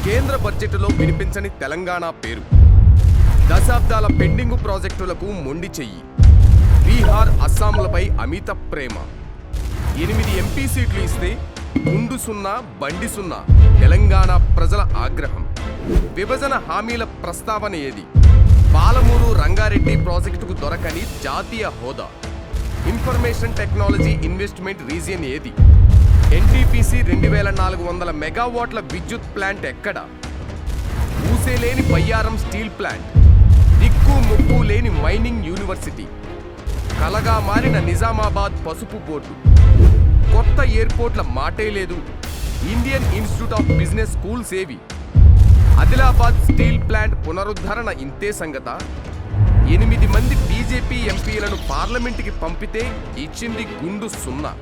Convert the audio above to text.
కేంద్ర బడ్జెట్లో వినిపించని తెలంగాణ పేరు, దశాబ్దాల పెండింగు ప్రాజెక్టులకు మొండి చెయ్యి, బీహార్ అస్సాంలపై అమిత ప్రేమ. 8 ఎంపీ సీట్లు ఇస్తే గుండు సున్నా బండి సున్నా తెలంగాణ ప్రజల ఆగ్రహం. విభజన హామీల ప్రస్తావన ఏది? పాలమూరు రంగారెడ్డి ప్రాజెక్టుకు దొరకని జాతీయ హోదా. ఇన్ఫర్మేషన్ టెక్నాలజీ ఇన్వెస్ట్మెంట్ రీజియన్ ఏది? ఎన్టీపీసీ 2400 మెగావాట్ల విద్యుత్ ప్లాంట్ ఎక్కడ? ఊసేలేని బయ్యారం స్టీల్ ప్లాంట్, దిక్కు ముక్కు లేని మైనింగ్ యూనివర్సిటీ, కలగా మారిన నిజామాబాద్ పసుపు బోర్డు, కొత్త ఎయిర్పోర్ట్ల మాటే లేదు. Indian institute of business schools ఏవి? ఆదిలాబాద్ స్టీల్ ప్లాంట్ పునరుద్ధరణ ఇంతే సంగత? 8 మంది బీజేపీ ఎంపీలను పార్లమెంటుకి పంపితే ఇచ్చింది గుండు సున్నా.